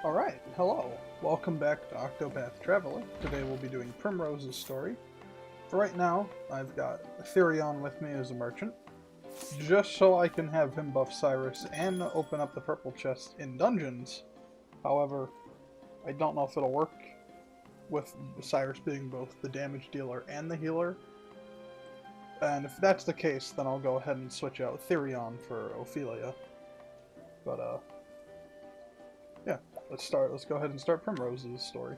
Alright, hello. Welcome back to Octopath Traveler. Today we'll be doing Primrose's story. For right now, I've got Therion with me as a merchant, just so I can have him buff Cyrus and open up the purple chest in dungeons. However, I don't know if it'll work with Cyrus being both the damage dealer and the healer. And if that's the case, then I'll go ahead and switch out Therion for Ophelia. But, yeah. Let's go ahead and start Primrose's story.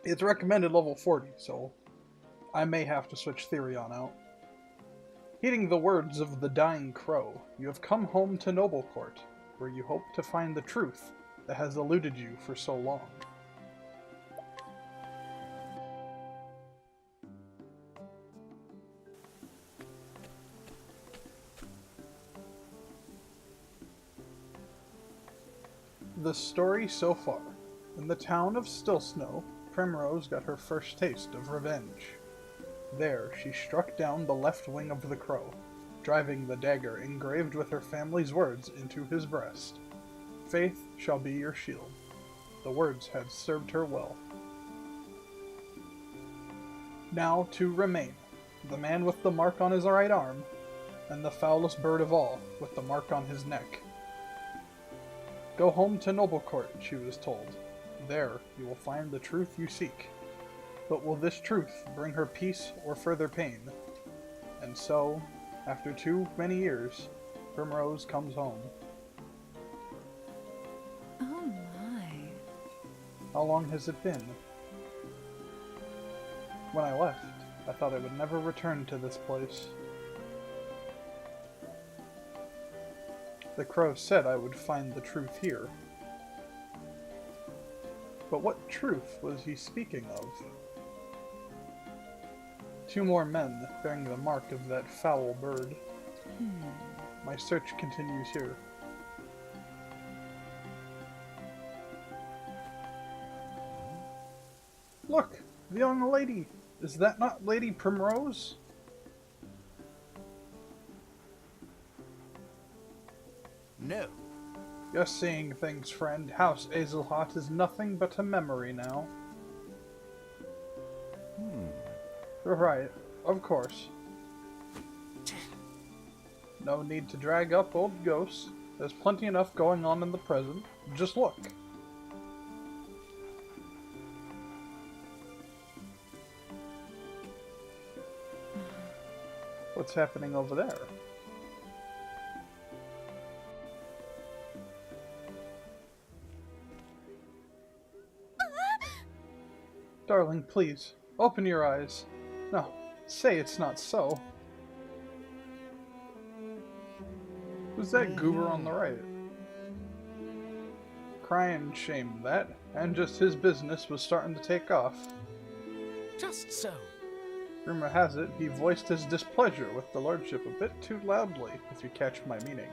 It's recommended level 40, so I may have to switch Therion out. Heeding the words of the dying crow, you have come home to Noble Court, where you hope to find the truth that has eluded you for so long. The story so far. In the town of Stillsnow, Primrose got her first taste of revenge. There, she struck down the left wing of the crow, driving the dagger engraved with her family's words into his breast. Faith shall be your shield. The words had served her well. Now to Remain, the man with the mark on his right arm, and the foulest bird of all, with the mark on his neck. Go home to Noble Court, she was told. There you will find the truth you seek. But will this truth bring her peace or further pain? And so, after too many years, Primrose comes home. Oh my. How long has it been? When I left, I thought I would never return to this place. The crow said I would find the truth here. But what truth was he speaking of? Two more men bearing the mark of that foul bird. My search continues here. Look! The young lady! Is that not Lady Primrose? No. You're seeing things, friend. House Azelhot is nothing but a memory now. You're right, of course. No need to drag up old ghosts. There's plenty enough going on in the present. Just look. What's happening over there? Darling, please, open your eyes. No, say it's not so. Who's that goober on the right? Crying shame that, and just his business was starting to take off. Just so. Rumor has it, he voiced his displeasure with the lordship a bit too loudly, if you catch my meaning.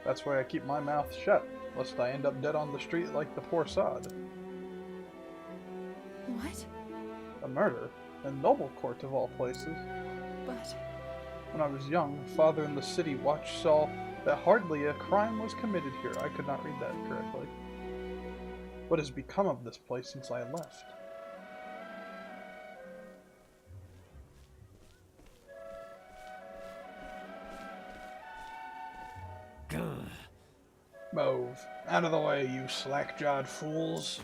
That's why I keep my mouth shut, lest I end up dead on the street like the poor sod. What? A murder? In Noble Court of all places. But... When I was young, father in the city watch saw that hardly a crime was committed here. I could not read that correctly. What has become of this place since I left? Move. Out of the way, you slack-jawed fools.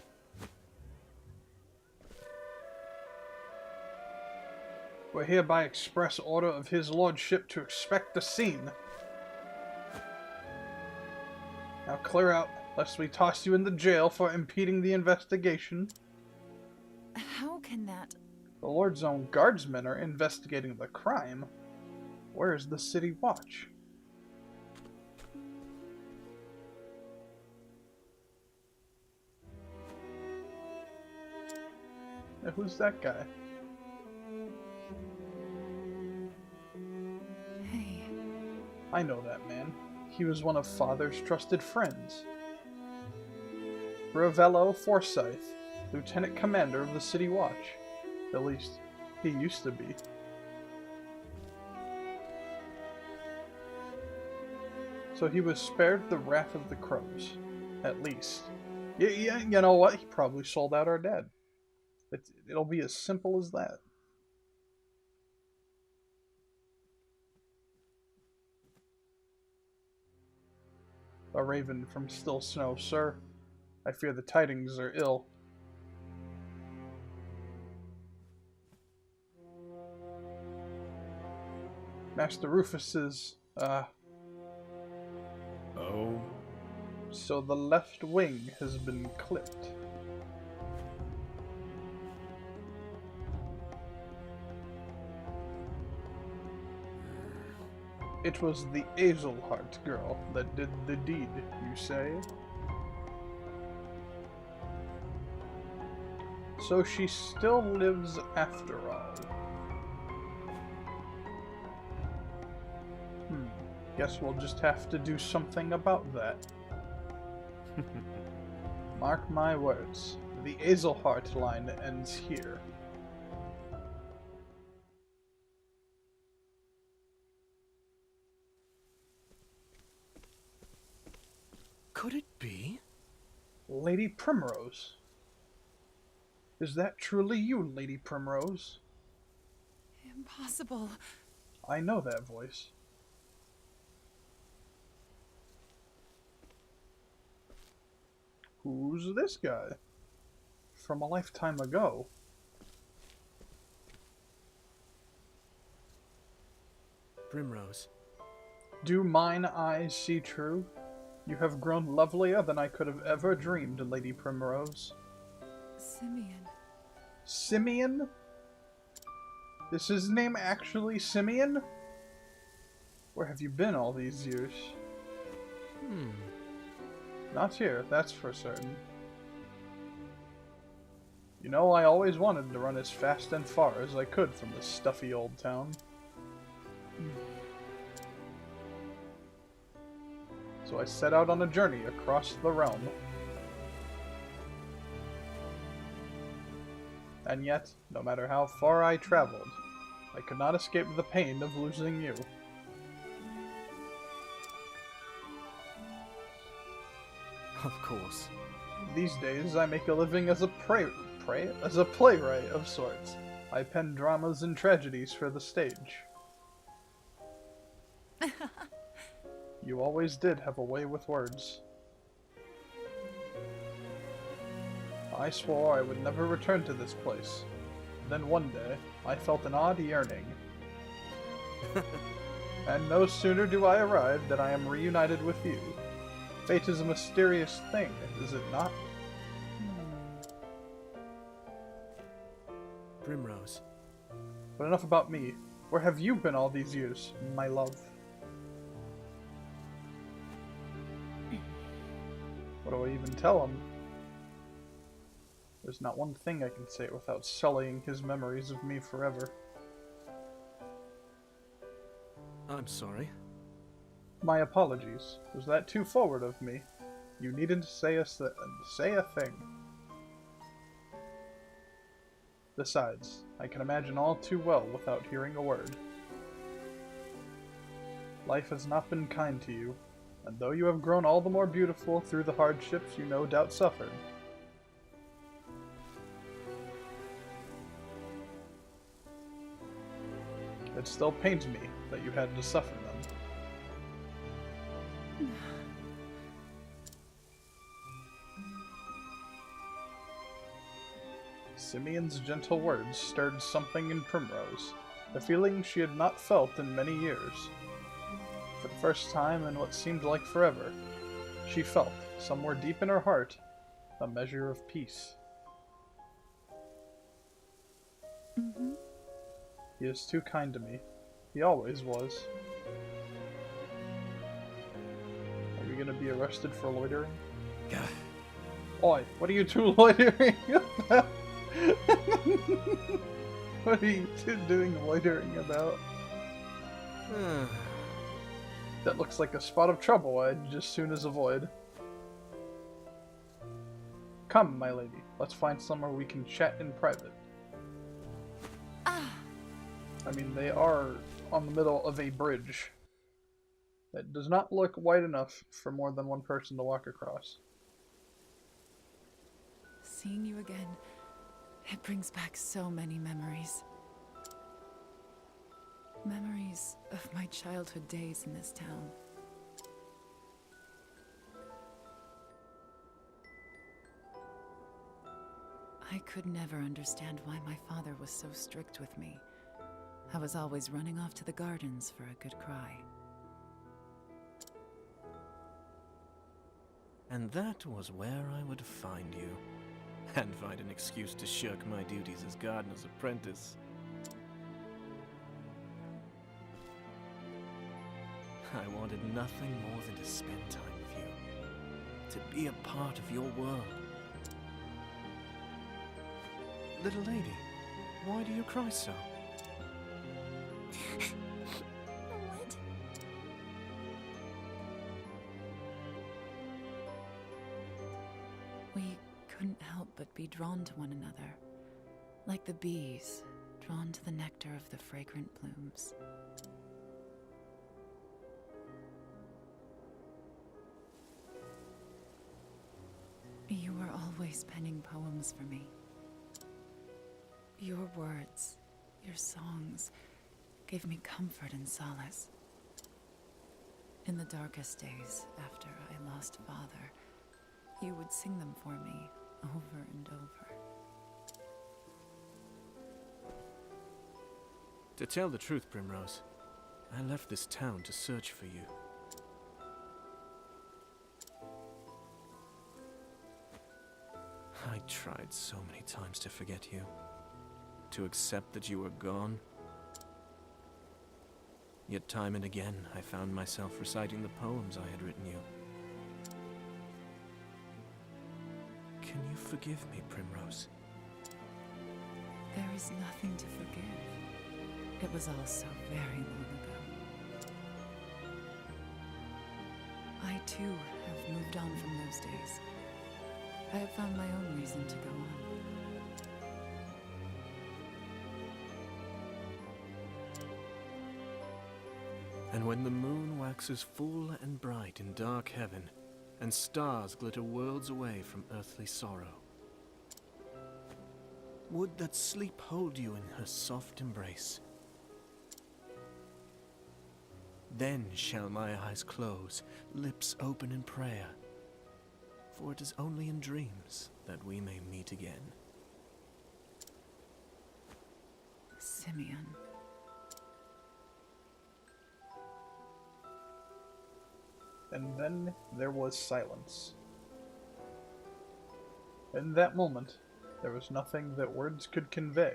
We're here by express order of his lordship to expect a scene. Now clear out, lest we toss you into jail for impeding the investigation. how can that... The Lord's own guardsmen are investigating the crime. Where is the city watch? Now, who's that guy? Hey, I know that man. He was one of Father's trusted friends. Ravello Forsyth, Lieutenant Commander of the City Watch. At least, he used to be. So he was spared the wrath of the crows, at least. Yeah, you know what? He probably sold out our dad. It'll be as simple as that. A raven from still snow, sir. I fear the tidings are ill. Master Rufus's, Oh. so the left wing has been clipped. It was the Azelhart girl that did the deed, you say? So she still lives after all. Guess we'll just have to do something about that. Mark my words, the Azelhart line ends here. Could it be? Lady Primrose. Is that truly you, Lady Primrose? Impossible. I know that voice. Who's this guy? From a lifetime ago. Primrose. Do mine eyes see true? You have grown lovelier than I could have ever dreamed, Lady Primrose. Simeon. Simeon? Is his name actually Simeon? Where have you been all these years? Not here, that's for certain. You know, I always wanted to run as fast and far as I could from this stuffy old town. So I set out on a journey across the realm. And yet, no matter how far I traveled, I could not escape the pain of losing you. Of course. These days, I make a living as a playwright of sorts. I pen dramas and tragedies for the stage. You always did have a way with words. I swore I would never return to this place. Then one day, I felt an odd yearning. And no sooner do I arrive than I am reunited with you. Fate is a mysterious thing, is it not? Primrose. But enough about me. Where have you been all these years, my love? What do I even tell him? There's not one thing I can say without sullying his memories of me forever. I'm sorry. My apologies. Was that too forward of me? You needn't say a thing. Besides, I can imagine all too well without hearing a word. Life has not been kind to you, and though you have grown all the more beautiful through the hardships you no doubt suffered, it still pains me that you had to suffer them. Simeon's gentle words stirred something in Primrose, a feeling she had not felt in many years. For the first time in what seemed like forever, she felt, somewhere deep in her heart, a measure of peace. He is too kind to me. He always was. Are we gonna be arrested for loitering? Oi, what are you two loitering about? What are you two doing loitering about? That looks like a spot of trouble I'd just soon as avoid. Come, my lady, let's find somewhere we can chat in private. I mean, they are on the middle of a bridge. that does not look wide enough for more than one person to walk across. Seeing you again, it brings back so many memories. Memories of my childhood days in this town. I could never understand why my father was so strict with me. I was always running off to the gardens for a good cry. And that was where I would find you. And find an excuse to shirk my duties as gardener's apprentice. I wanted nothing more than to spend time with you. To be a part of your world. Little lady, why do you cry so? What? We couldn't help but be drawn to one another, like the bees drawn to the nectar of the fragrant blooms. You were always penning poems for me. Your words, your songs, gave me comfort and solace. In the darkest days after I lost Father, you would sing them for me over and over. To tell the truth, Primrose, I left this town to search for you. I tried so many times to forget you, to accept that you were gone. Yet time and again, I found myself reciting the poems I had written you. Can you forgive me, Primrose? There is nothing to forgive. It was all so very long ago. I too have moved on from those days. I have found my own reason to go on. And when the moon waxes full and bright in dark heaven, and stars glitter worlds away from earthly sorrow, would that sleep hold you in her soft embrace. Then shall my eyes close, lips open in prayer, for it is only in dreams that we may meet again. Simeon. And then there was silence. In that moment, there was nothing that words could convey.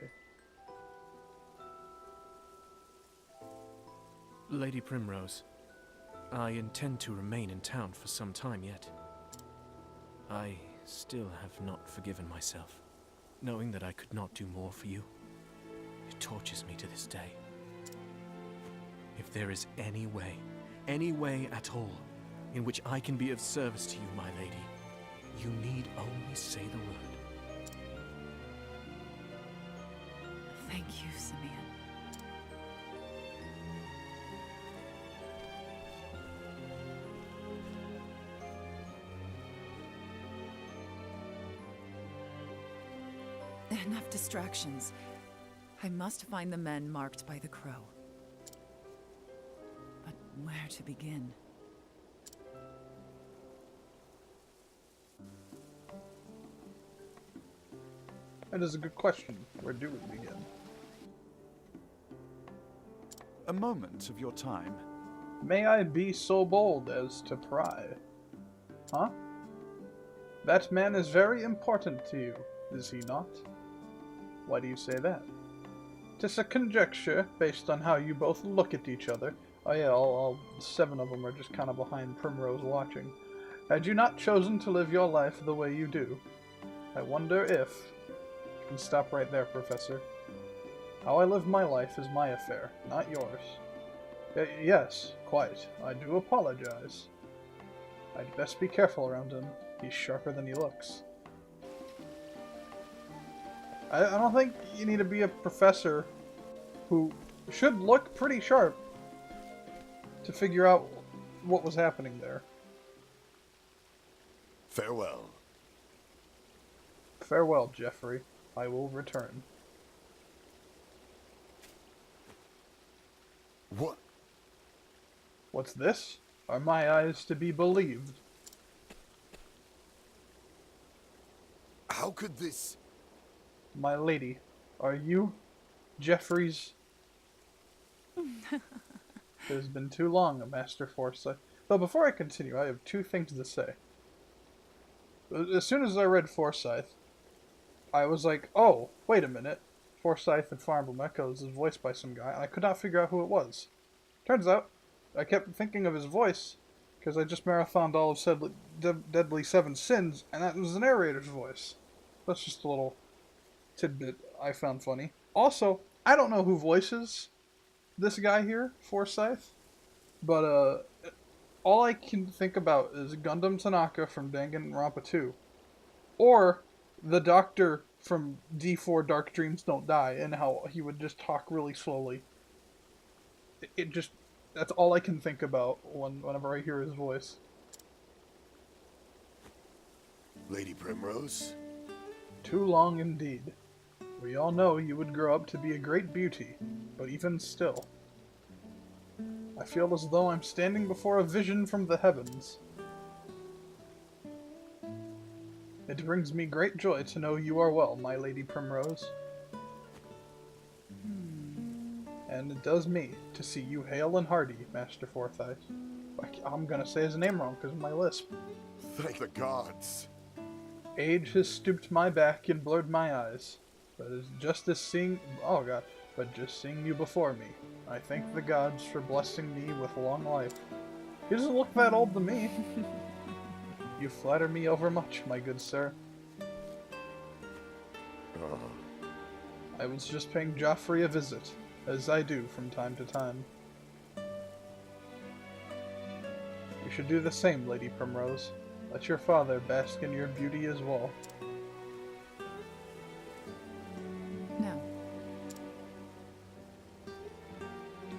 Lady Primrose, I intend to remain in town for some time yet. I still have not forgiven myself. Knowing that I could not do more for you, it tortures me to this day. If there is any way at all, in which I can be of service to you, my lady, you need only say the word. Thank you, Simeon. Enough distractions. I must find the men marked by the crow. But where to begin? That is a good question. Where do we begin? A moment of your time. May I be so bold as to pry? Huh? That man is very important to you, is he not? Why do you say that? 'Tis a conjecture, based on how you both look at each other. Oh yeah, all 7 of them are just kind of behind Primrose watching. Had you not chosen to live your life the way you do, I wonder if... You can stop right there, Professor. How I live my life is my affair, not yours. Yes, quite. I do apologize. I'd best be careful around him. He's sharper than he looks. I don't think you need to be a professor who should look pretty sharp to figure out what was happening there. Farewell. Farewell, Geoffrey. I will return. What? What's this? Are my eyes to be believed? How could this... My lady, are you Geoffrey's... It has been too long, Master Forsyth. Though before I continue, I have two things to say. As soon as I read Forsyth, I was like, oh, wait a minute. Forsyth and Fire Emblem Echoes is voiced by some guy, and I could not figure out who it was. Turns out, I kept thinking of his voice, because I just marathoned all of Deadly Seven Sins, and that was the narrator's voice. That's just a little tidbit I found funny. Also, I don't know who voices this guy here, Forsyth, but all I can think about is Gundam Tanaka from Danganronpa 2, or the Doctor from D4 Dark Dreams Don't Die, and how he would just talk really slowly. It just, that's all I can think about whenever I hear his voice. Lady Primrose? Too long indeed. We all know you would grow up to be a great beauty, but even still, I feel as though I'm standing before a vision from the heavens. It brings me great joy to know you are well, my Lady Primrose. And it does me to see you hale and hearty, Master Forsyth. I'm gonna say his name wrong because of my lisp. Thank the gods. Age has stooped my back and blurred my eyes, but just seeing you before me, I thank the gods for blessing me with long life. He doesn't look that old to me. You flatter me overmuch, my good sir. I was just paying Geoffrey a visit, as I do from time to time. You should do the same, Lady Primrose. Let your father bask in your beauty as well. No.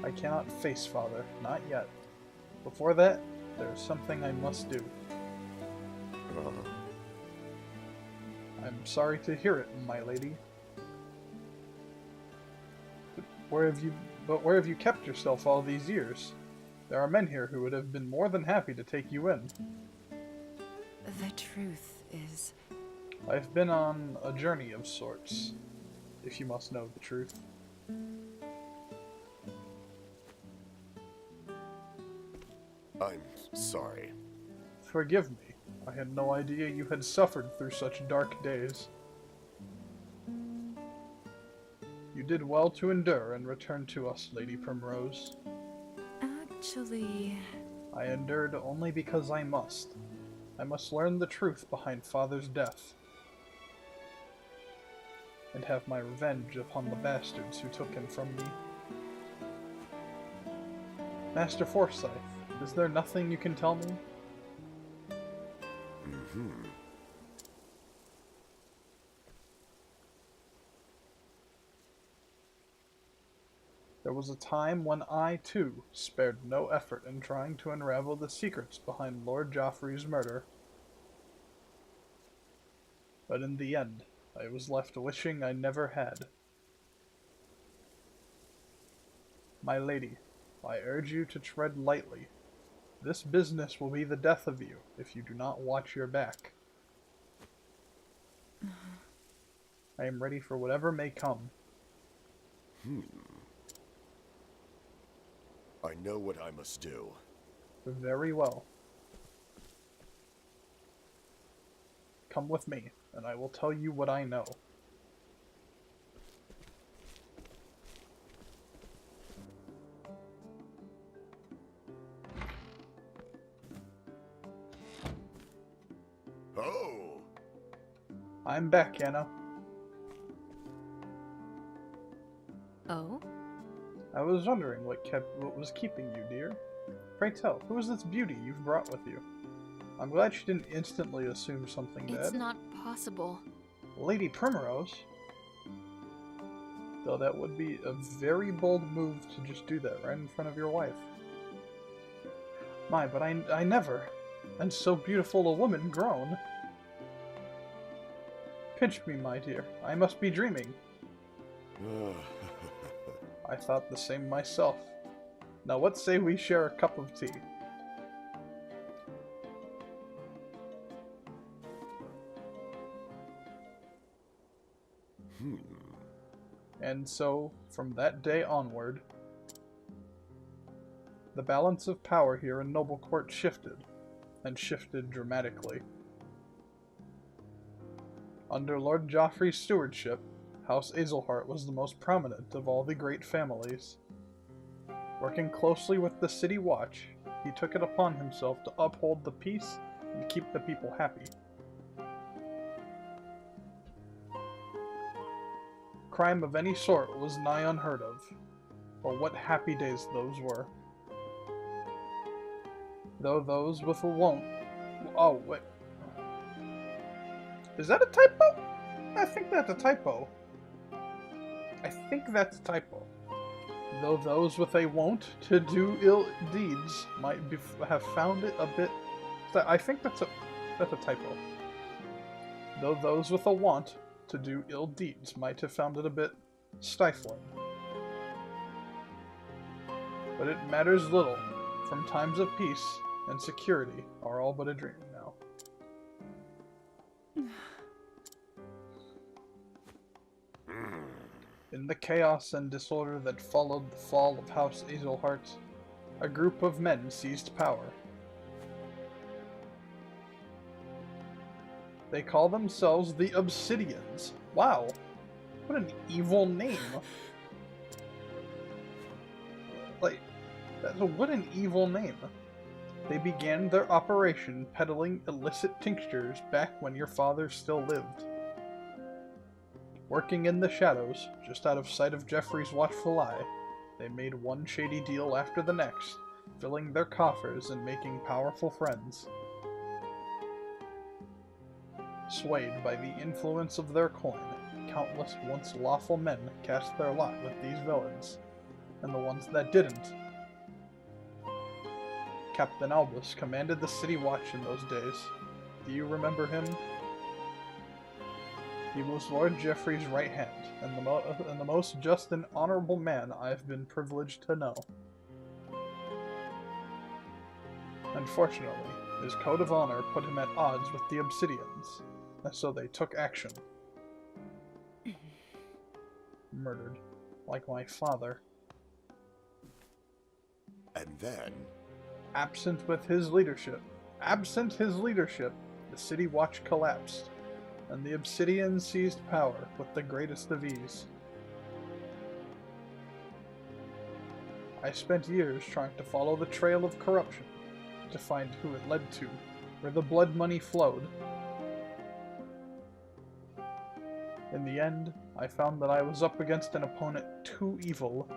I cannot face father, not yet. Before that, there is something I must do. I'm sorry to hear it, my lady. Where have you kept yourself all these years? There are men here who would have been more than happy to take you in. The truth is... I've been on a journey of sorts, if you must know the truth. I'm sorry. Forgive me. I had no idea you had suffered through such dark days. You did well to endure and return to us, Lady Primrose. Actually... I endured only because I must. I must learn the truth behind Father's death, and have my revenge upon the bastards who took him from me. Master Forsyth, is there nothing you can tell me? There was a time when I, too, spared no effort in trying to unravel the secrets behind Lord Joffrey's murder. But in the end, I was left wishing I never had. My lady, I urge you to tread lightly. This business will be the death of you if you do not watch your back. I am ready for whatever may come. I know what I must do. Very well. Come with me, and I will tell you what I know. Oh! I'm back, Anna. Oh? I was wondering what was keeping you, dear. Pray tell, who is this beauty you've brought with you? I'm glad she didn't instantly assume something It's dead. not possible. Lady Primrose? Though that would be a very bold move to just do that right in front of your wife. My, but I never. And so beautiful a woman grown. Pinch me, my dear. I must be dreaming. I thought the same myself. Now what say we share a cup of tea? And so, from that day onward, the balance of power here in Noble Court shifted, and shifted dramatically. Under Lord Joffrey's stewardship, House Azelhart was the most prominent of all the great families. Working closely with the City Watch, he took it upon himself to uphold the peace and keep the people happy. Crime of any sort was nigh unheard of, but what happy days those were. Though those with a won't... Oh, wait. Is that a typo? I think that's a typo. I think that's a typo. Though those with a wont to do ill deeds might have found it a bit... I think that's a typo. Though those with a want to do ill deeds might have found it a bit stifling. But it matters little. From times of peace and security are all but a dream now. In the chaos and disorder that followed the fall of House Azelhart, a group of men seized power. They call themselves the Obsidians. Wow, what an evil name. Like, what an evil name. They began their operation peddling illicit tinctures back when your father still lived. Working in the shadows, just out of sight of Joffrey's watchful eye, they made one shady deal after the next, filling their coffers and making powerful friends. Swayed by the influence of their coin, countless once lawful men cast their lot with these villains, and the ones that didn't. Captain Albus commanded the City Watch in those days. Do you remember him? He was Lord Joffrey's right hand, and the most just and honorable man I've been privileged to know. Unfortunately, his code of honor put him at odds with the Obsidians, and so they took action. Murdered, like my father. And then... Absent his leadership, the City Watch collapsed, and the Obsidians seized power with the greatest of ease. I spent years trying to follow the trail of corruption, to find who it led to, where the blood money flowed. In the end, I found that I was up against an opponent too evil.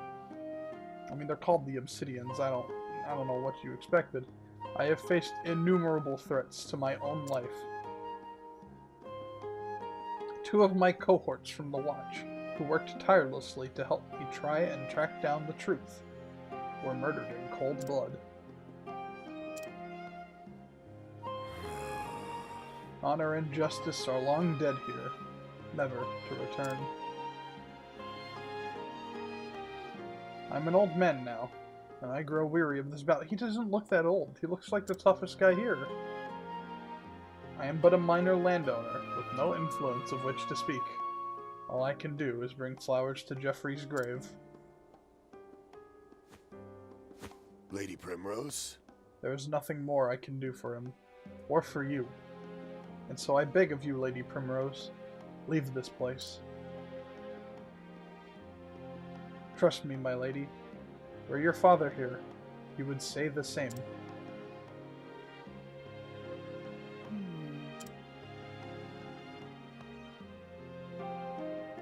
I mean, they're called the Obsidians, I don't know what you expected. I have faced innumerable threats to my own life. Two of my cohorts from the Watch, who worked tirelessly to help me try and track down the truth, were murdered in cold blood. Honor and justice are long dead here, never to return. I'm an old man now, and I grow weary of this battle. He doesn't look that old. He looks like the toughest guy here. I am but a minor landowner, with no influence of which to speak. All I can do is bring flowers to Joffrey's grave. Lady Primrose? There is nothing more I can do for him, or for you. And so I beg of you, Lady Primrose, leave this place. Trust me, my lady. Were your father here, he would say the same.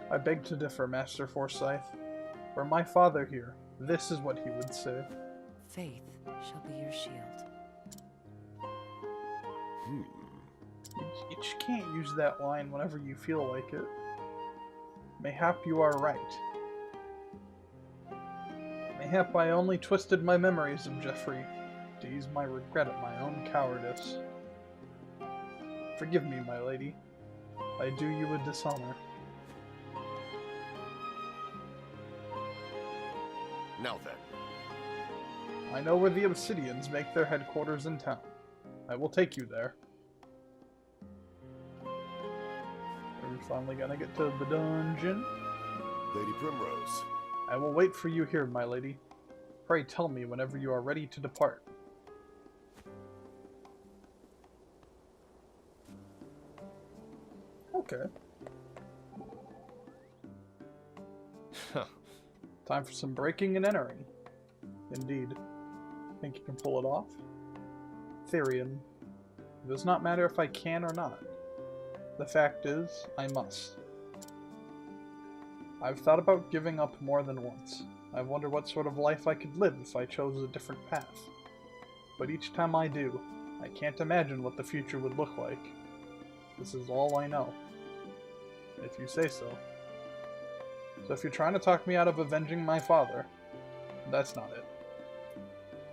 I beg to differ, Master Forsyth. Were my father here, this is what he would say. Faith shall be your shield. You just can't use that line whenever you feel like it. Mayhap you are right. Mayhap I only twisted my memories of Joffrey. Do ease my regret at my own cowardice. Forgive me, my lady. I do you a dishonor. Now then, I know where the Obsidians make their headquarters in town. I will take you there. Are we finally gonna get to the dungeon? Lady Primrose. I will wait for you here, my lady. Pray tell me whenever you are ready to depart. Okay. Time for some breaking and entering. Indeed. Think you can pull it off? Therion. It does not matter if I can or not. The fact is, I must. I've thought about giving up more than once. I've wondered what sort of life I could live if I chose a different path. But each time I do, I can't imagine what the future would look like. This is all I know. If you say so. So if you're trying to talk me out of avenging my father, that's not it.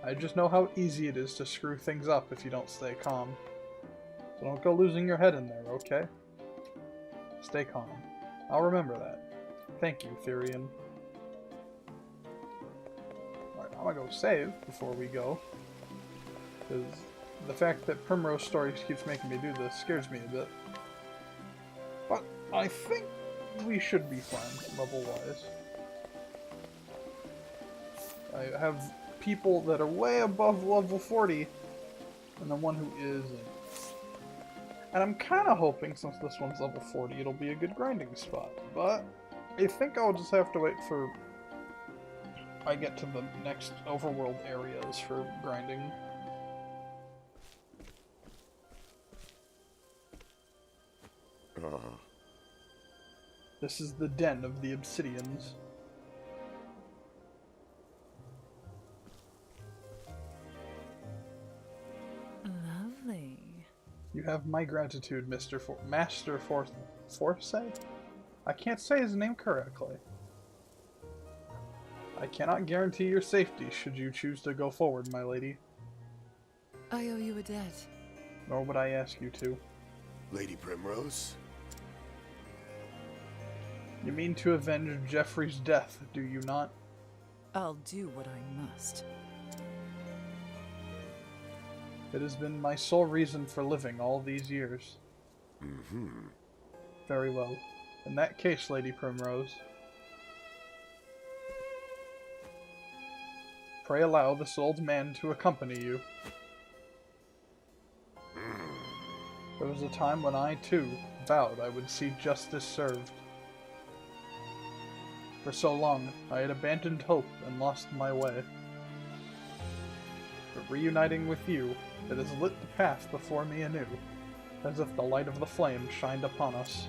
I just know how easy it is to screw things up if you don't stay calm. So don't go losing your head in there, okay? Stay calm. I'll remember that. Thank you, Therion. Alright, I'm gonna go save before we go. Because the fact that Primrose Stories keeps making me do this scares me a bit. But I think we should be fine, level-wise. I have people that are way above level 40, and then one who isn't. And I'm kind of hoping, since this one's level 40, it'll be a good grinding spot. But I think I'll just have to wait for I get to the next overworld areas for grinding. This is the den of the Obsidians. Lovely. You have my gratitude, Master Forsyth? I can't say his name correctly. I cannot guarantee your safety should you choose to go forward, my lady. I owe you a debt. Nor would I ask you to. Lady Primrose? You mean to avenge Jeffrey's death, do you not? I'll do what I must. It has been my sole reason for living all these years. Mm-hmm. Very well. In that case, Lady Primrose, pray allow this old man to accompany you. There was a time when I, too, vowed I would see justice served. For so long, I had abandoned hope and lost my way. But reuniting with you, it has lit the path before me anew, as if the light of the flame shined upon us.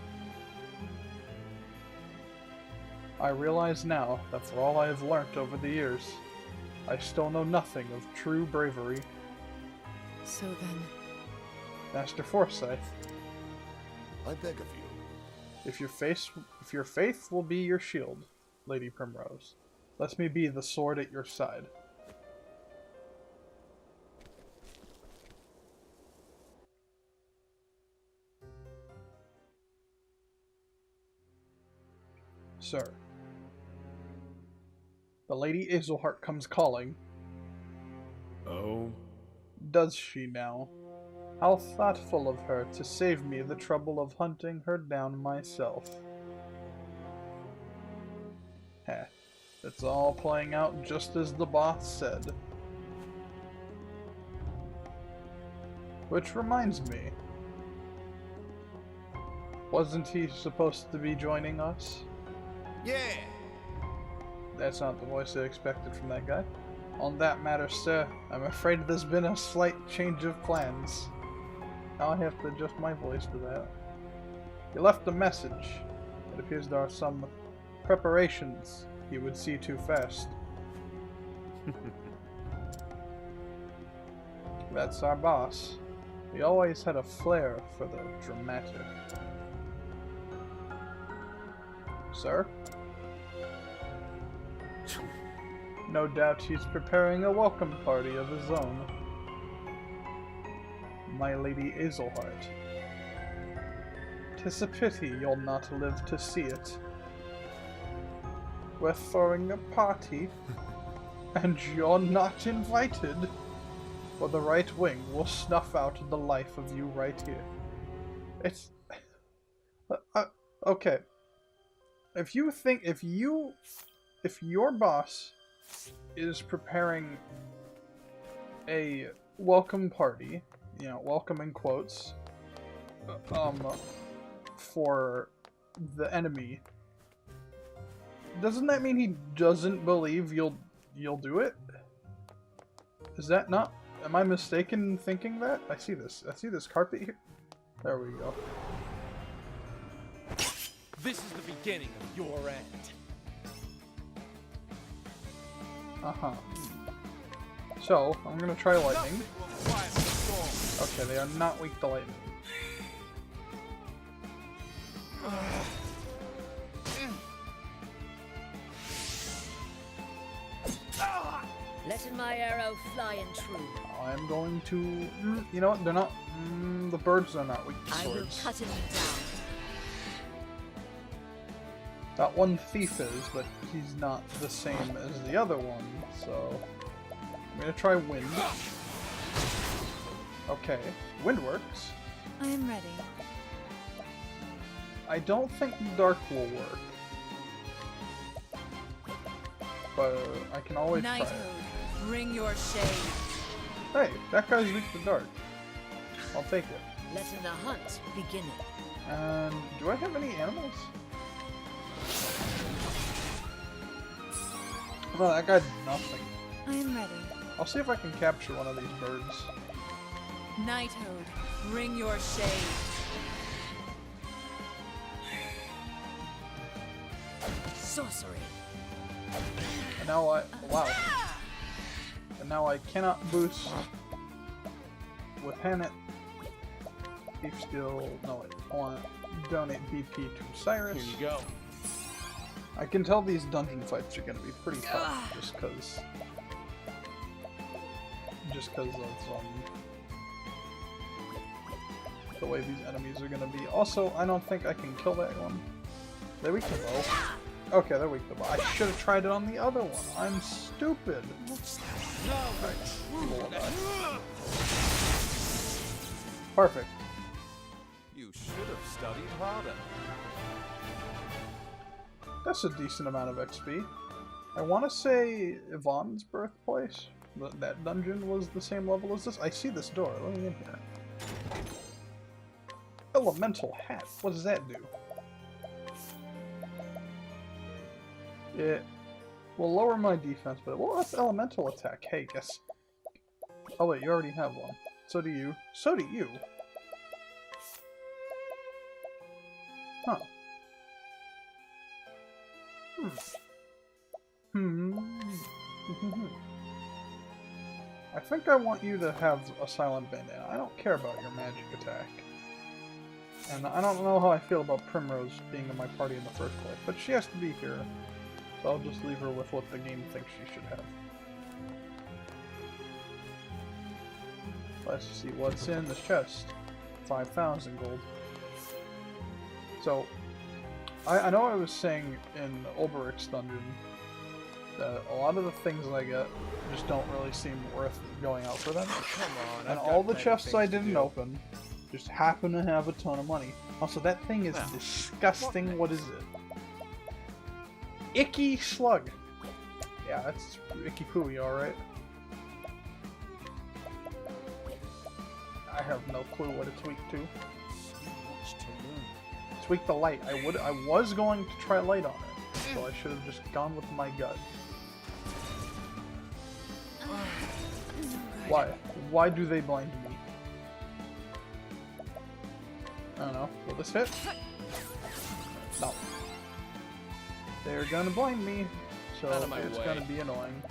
I realize now that for all I have learnt over the years, I still know nothing of true bravery. So then... Master Forsyth, I beg of you. if your faith will be your shield, Lady Primrose, let me be the sword at your side. Sir, the Lady Azelhart comes calling. Oh? Does she now? How thoughtful of her to save me the trouble of hunting her down myself. Heh, it's all playing out just as the boss said. Which reminds me, wasn't he supposed to be joining us? Yeah! That's not the voice I expected from that guy. On that matter, sir, I'm afraid there's been a slight change of plans. Now I have to adjust my voice to that. He left a message. It appears there are some preparations he would see too fast. That's our boss. He always had a flair for the dramatic. Sir? No doubt he's preparing a welcome party of his own. my Lady Azelheart. 'Tis a pity you'll not live to see it. We're throwing a party, and you're not invited. For the right wing will snuff out the life of you right here. It's... okay. If you think... If your boss is preparing a welcome party, you know, welcome in quotes, for the enemy, doesn't that mean he doesn't believe you'll do it? Is that not... Am I mistaken in thinking that? I see this carpet here. There we go. This is the beginning of your end. Uh-huh. So, I'm gonna try lightning. Okay, they are not weak to lightning. Letting my arrow fly and true. I'm going to... you know what? They're not... the birds are not weak to I will swords. cut him down. That one thief is, but he's not the same as the other one, so... I'm gonna try wind. Okay, wind works. I am ready. I don't think dark will work. But I can always try it. Knighthood, bring your shade. Hey, that guy's weak to dark. I'll take it. Letting the hunt begin. And do I have any animals? Oh, that guy did nothing. I am ready. I'll see if I can capture one of these birds. Knighthood, bring your shade. Sorcery. And now wow. And now I cannot boost with Hanet. Beef Steel. No, wait. I want to donate BP to Cyrus. Here you go. I can tell these dungeon fights are going to be pretty tough just because of the way these enemies are going to be. Also, I don't think I can kill that one. They're weak to bow. Okay, they're weak to bow. I should have tried it on the other one. I'm stupid. Alright, roll die. Perfect. You should have studied harder. That's a decent amount of XP. I want to say Yvonne's birthplace. That dungeon was the same level as this. I see this door. Let me in here. Elemental hat. What does that do? It will lower my defense, but well, that's elemental attack. Hey, guess. Oh wait, you already have one. So do you. So do you. Huh. I think I want you to have a silent bandana. I don't care about your magic attack. And I don't know how I feel about Primrose being in my party in the first place, but she has to be here. So I'll just leave her with what the game thinks she should have. Let's see what's in this chest. 5,000 gold. So, I know I was saying in Olberic's dungeon that a lot of the things I get just don't really seem worth going out for them. Come on. And all the chests I didn't open just happen to have a ton of money. Also, that thing is disgusting. What is it? Icky slug. Yeah, that's icky pooey, alright. I have no clue what it's weak to. It's weak to light. I was going to try light on it, so I should have just gone with my gut. Why? Why do they blind me? I don't know. Will this hit? No. They're gonna blind me, so it's gonna be annoying.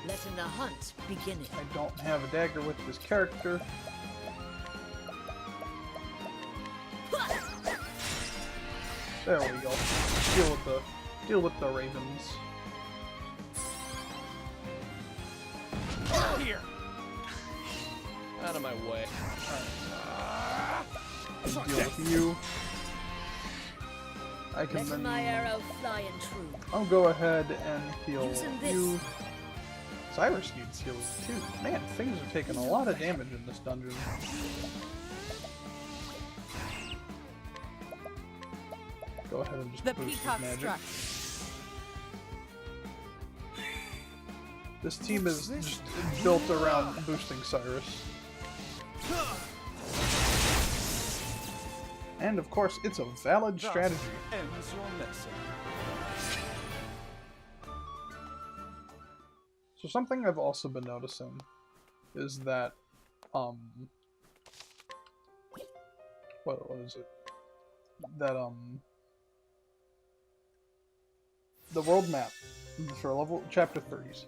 Letting the hunt begin. I don't have a dagger with this character. There we go. Deal with the ravens. Out of my way. Deal with you. I can Letting my then... arrow fly and true. I'll go ahead and heal Using this. you. Cyrus needs heals too. Man, things are taking a lot of damage in this dungeon. Go ahead and just The boost his peacock magic. struck. This team is just built around boosting Cyrus. And of course, it's a valid strategy. Ends your lesson. So something I've also been noticing is that, what is it? That, the world map for level chapter 30s.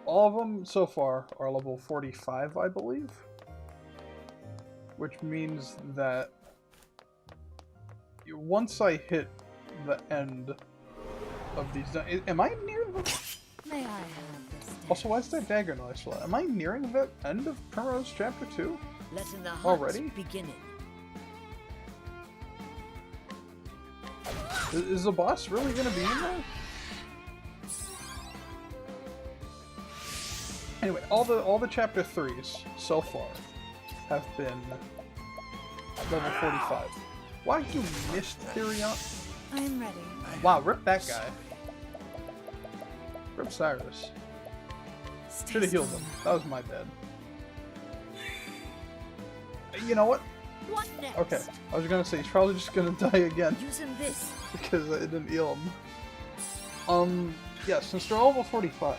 All of them so far are level 45, I believe. Which means that once I hit the end of these... Am I near the... May I have this? Also, why is there dagger noise? Am I nearing the end of Primrose chapter 2? Letting the hunt Already? beginning. Is the boss really gonna be in there? Anyway, all the chapter 3s so far have been level 45. Why you missed Therion? I am ready. Wow, rip that guy. Rip Cyrus. Stay Should have healed strong. him. That was my bad. You know what? What next? Okay, I was gonna say he's probably just gonna die again Using this. because I didn't heal him. Yeah, since they're all level 45,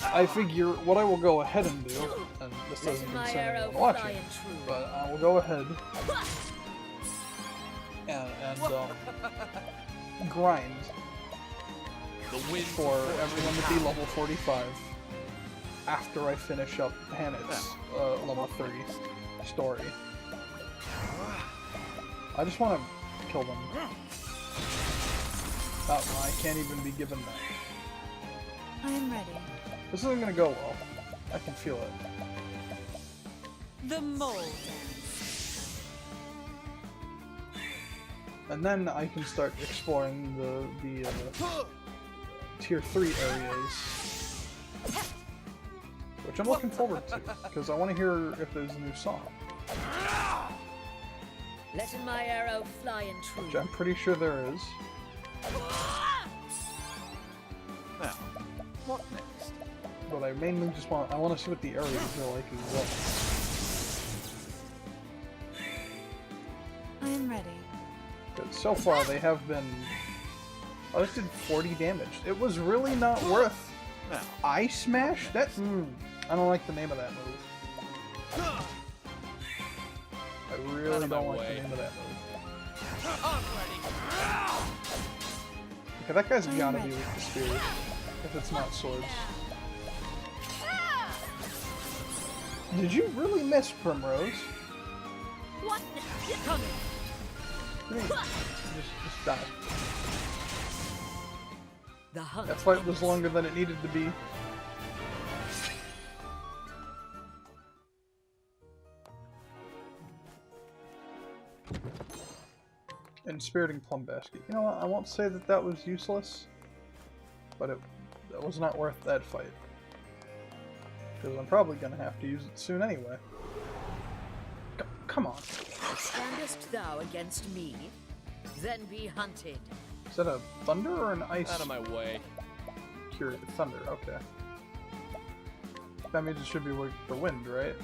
I figure what I will go ahead and do, and this doesn't Letting my concern arrow anyone fly watching, and true. but I will go ahead and grind The wind for everyone to be level 45 after I finish up Hannett's level 30 story. I just want to kill them. Oh, I can't even be given that. I am ready. This isn't gonna go well. I can feel it. The mole dance. And then I can start exploring the tier 3 areas, which I'm looking forward to, because I want to hear if there's a new song, Letting my arrow fly and true. which I'm pretty sure there is. Now, what next? But I mainly just want to see what the areas are like as well. I am ready. Because so far they have been... Oh, this did 40 damage. It was really not worth... Now, Eye Smash? That... I don't like the name of that move. I really Out of my don't like way. the name of that move. I'm ready. Okay, that guy's I'm gotta ready. be with the spears, if it's not swords. Did you really miss Primrose? What next? You're coming. Just die. The hunt. That fight was longer than it needed to be. Inspiriting Plum Basket. You know what? I won't say that that was useless, but it was not worth that fight. Because I'm probably going to have to use it soon anyway. Come on. Standest thou against me? Then be hunted. Is that a thunder or an ice? Out of my way. Cure thunder, okay. That means it should be like the wind, right?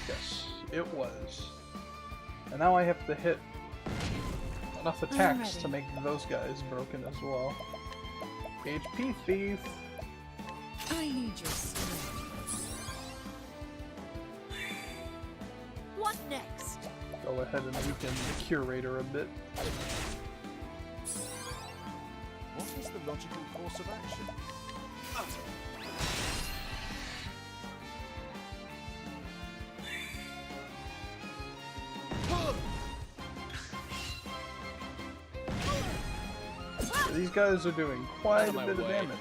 Yes, it was. And now I have to hit enough attacks to make those guys broken as well. HP thief. I need your strength. What next? Go ahead and weaken the curator a bit. What is the logical course of action? These guys are doing quite a Out of my bit of way. damage.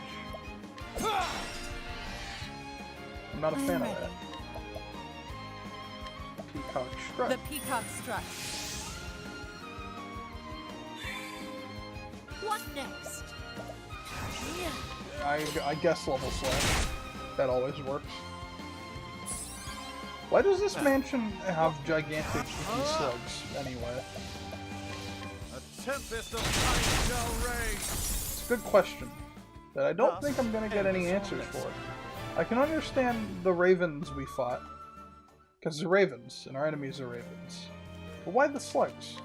not a I'm fan of ready. that. Peacock strut. The peacock strut. What next? I guess level slash. That always works. Why does this mansion have gigantic slugs anyway? A tempest of fire shall rage. It's a good question that I don't think I'm gonna get any answers for. I can understand the ravens we fought, because they're ravens, and our enemies are ravens. But why the slugs?